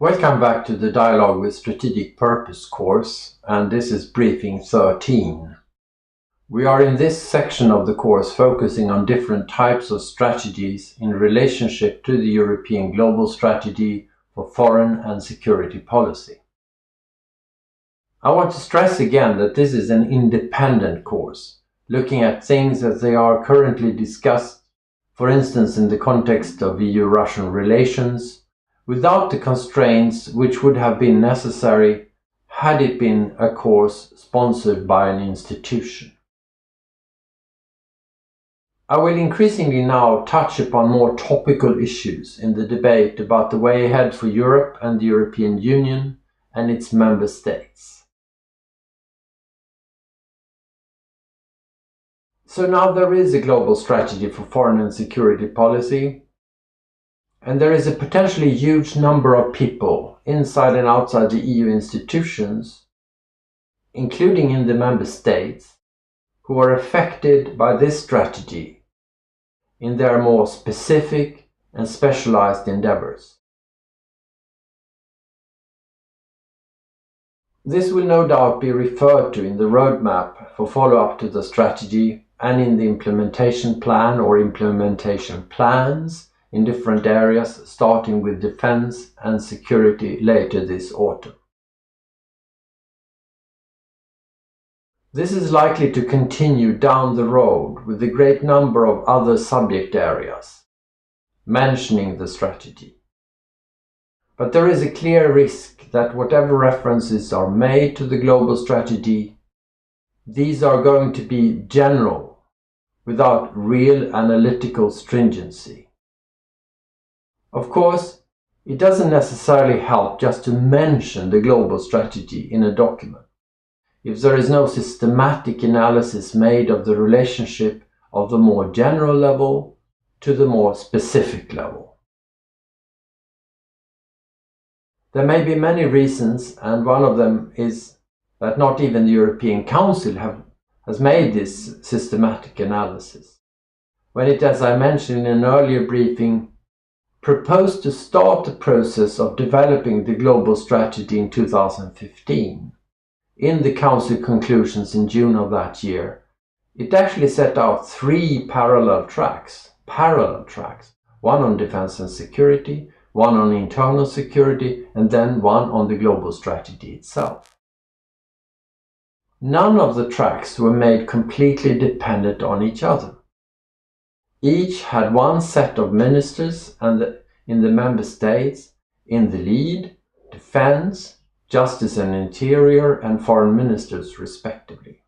Welcome back to the Dialogue with Strategic Purpose course, and this is briefing 13. We are in this section of the course focusing on different types of strategies in relationship to the European Global Strategy for Foreign and Security Policy. I want to stress again that this is an independent course, looking at things as they are currently discussed, for instance in the context of EU-Russian relations, without the constraints which would have been necessary had it been a course sponsored by an institution. I will increasingly now touch upon more topical issues in the debate about the way ahead for Europe and the European Union and its member states. So now there is a global strategy for foreign and security policy, and there is a potentially huge number of people inside and outside the EU institutions, including in the member states, who are affected by this strategy in their more specific and specialized endeavors. This will no doubt be referred to in the roadmap for follow-up to the strategy and in the implementation plan or implementation plans in different areas, starting with defense and security later this autumn. This is likely to continue down the road with a great number of other subject areas mentioning the strategy. But there is a clear risk that whatever references are made to the global strategy, these are going to be general, without real analytical stringency. Of course, it doesn't necessarily help just to mention the global strategy in a document if there is no systematic analysis made of the relationship of the more general level to the more specific level. There may be many reasons, and one of them is that not even the European Council has made this systematic analysis, when it, as I mentioned in an earlier briefing, proposed to start the process of developing the global strategy in 2015. In the Council conclusions in June of that year, it actually set out three parallel tracks, one on defense and security, one on internal security, and then one on the global strategy itself. None of the tracks were made completely dependent on each other. Each had one set of ministers in the member states in the lead, defense, justice and interior, and foreign ministers respectively.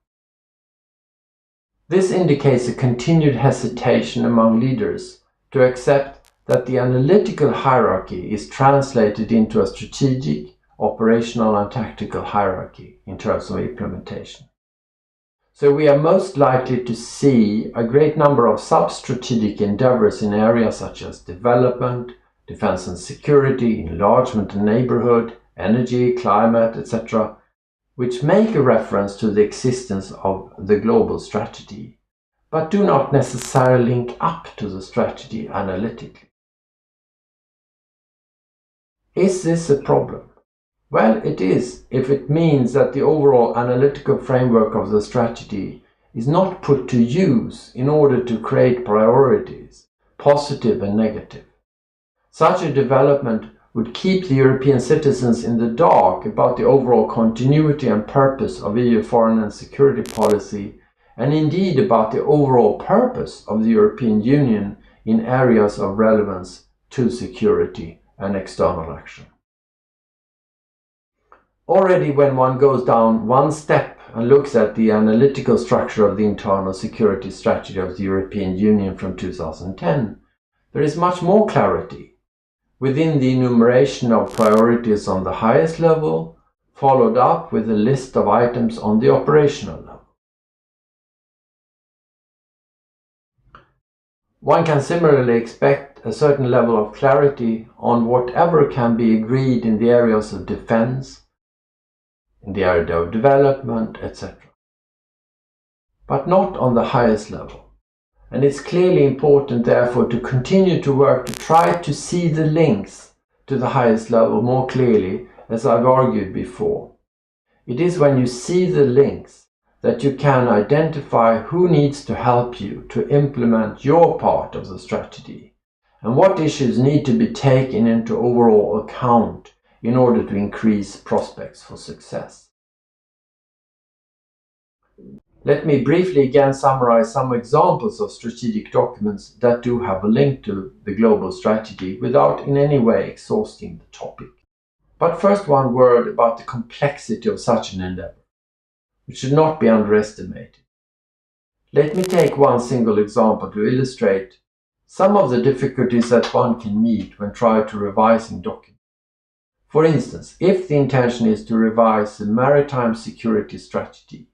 This indicates a continued hesitation among leaders to accept that the analytical hierarchy is translated into a strategic, operational and tactical hierarchy in terms of implementation. So we are most likely to see a great number of sub-strategic endeavors in areas such as development, defense and security, enlargement and neighborhood, energy, climate, etc., which make a reference to the existence of the global strategy, but do not necessarily link up to the strategy analytically. Is this a problem? Well, it is, if it means that the overall analytical framework of the strategy is not put to use in order to create priorities, positive and negative. Such a development would keep the European citizens in the dark about the overall continuity and purpose of EU foreign and security policy, and indeed about the overall purpose of the European Union in areas of relevance to security and external action. Already when one goes down one step and looks at the analytical structure of the internal security strategy of the European Union from 2010, there is much more clarity within the enumeration of priorities on the highest level, followed up with a list of items on the operational level. One can similarly expect a certain level of clarity on whatever can be agreed in the areas of defense, in the area of development, etc. But not on the highest level. And it's clearly important, therefore, to continue to work to try to see the links to the highest level more clearly, as I've argued before. It is when you see the links that you can identify who needs to help you to implement your part of the strategy and what issues need to be taken into overall account in order to increase prospects for success. Let me briefly again summarize some examples of strategic documents that do have a link to the global strategy without in any way exhausting the topic. But first, one word about the complexity of such an endeavor, which should not be underestimated. Let me take one single example to illustrate some of the difficulties that one can meet when trying to revising documents. For instance, if the intention is to revise the maritime security strategy,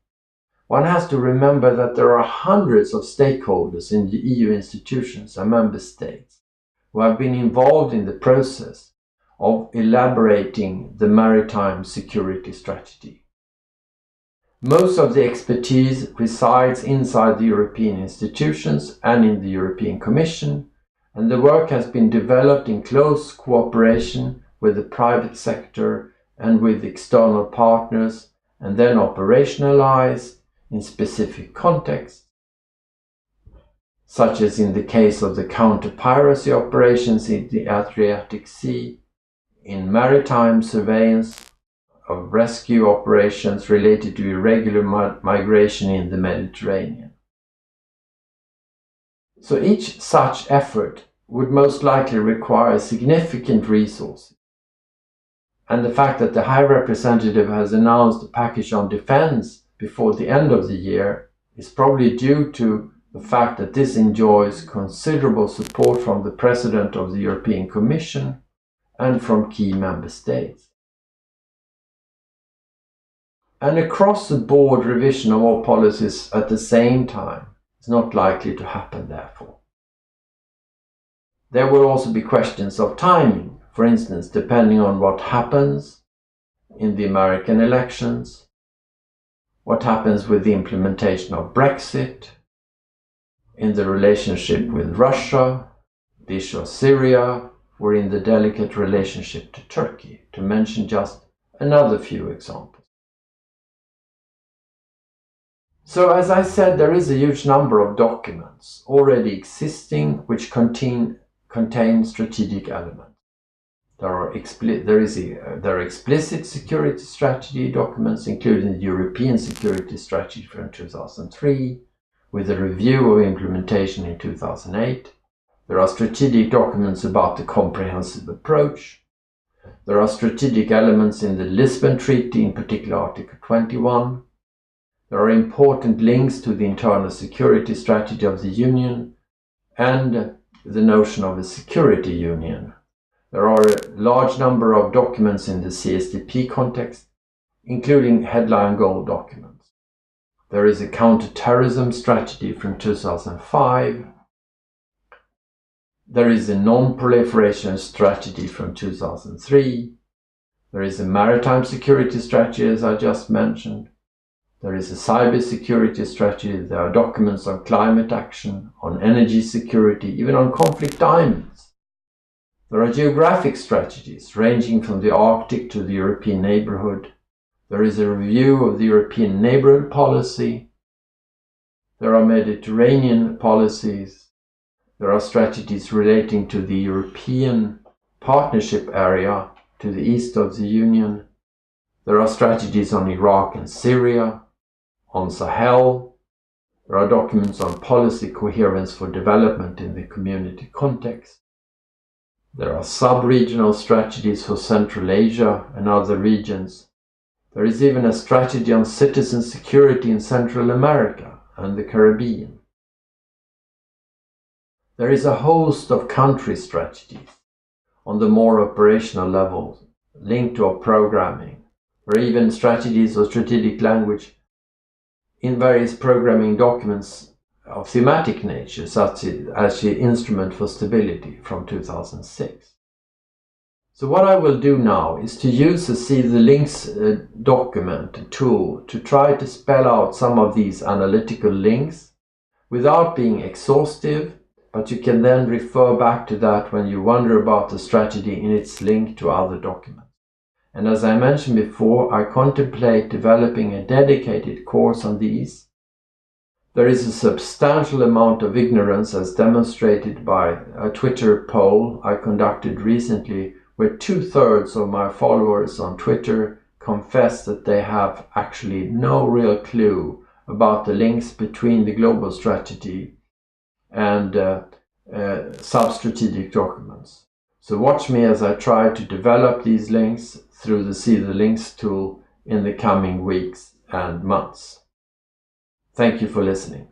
one has to remember that there are hundreds of stakeholders in the EU institutions and member states who have been involved in the process of elaborating the maritime security strategy. Most of the expertise resides inside the European institutions and in the European Commission, and the work has been developed in close cooperation with the private sector and with external partners, and then operationalized in specific contexts, such as in the case of the counter-piracy operations in the Adriatic Sea, in maritime surveillance of rescue operations related to irregular migration in the Mediterranean. So each such effort would most likely require significant resources. And the fact that the High Representative has announced a package on defense before the end of the year is probably due to the fact that this enjoys considerable support from the President of the European Commission and from key member states. An across-the-board revision of all policies at the same time is not likely to happen, therefore. There will also be questions of timing, for instance, depending on what happens in the American elections, what happens with the implementation of Brexit, in the relationship with Russia, the issue of Syria, or in the delicate relationship to Turkey, to mention just another few examples. So, as I said, there is a huge number of documents already existing which contain strategic elements. There are explicit security strategy documents, including the European Security Strategy from 2003, with a review of implementation in 2008. There are strategic documents about the comprehensive approach. There are strategic elements in the Lisbon Treaty, in particular Article 21. There are important links to the internal security strategy of the Union and the notion of a security union. There are a large number of documents in the CSDP context, including headline goal documents. There is a counter-terrorism strategy from 2005. There is a non-proliferation strategy from 2003. There is a maritime security strategy, as I just mentioned. There is a cyber security strategy. There are documents on climate action, on energy security, even on conflict diamonds. There are geographic strategies ranging from the Arctic to the European neighborhood. There is a review of the European neighborhood policy. There are Mediterranean policies. There are strategies relating to the European partnership area to the east of the Union. There are strategies on Iraq and Syria, on Sahel. There are documents on policy coherence for development in the community context. There are sub-regional strategies for Central Asia and other regions. There is even a strategy on citizen security in Central America and the Caribbean. There is a host of country strategies on the more operational level linked to our programming, or even strategies or strategic language in various programming documents of thematic nature, such as the Instrument for Stability from 2006. So what I will do now is to use the See the Links document tool to try to spell out some of these analytical links without being exhaustive but you can then refer back to that when you wonder about the strategy in its link to other documents. And as I mentioned before, I contemplate developing a dedicated course on these. There is a substantial amount of ignorance, as demonstrated by a Twitter poll I conducted recently, where 2/3 of my followers on Twitter confess that they have actually no real clue about the links between the global strategy and sub-strategic documents. So watch me as I try to develop these links through the See the Links tool in the coming weeks and months. Thank you for listening.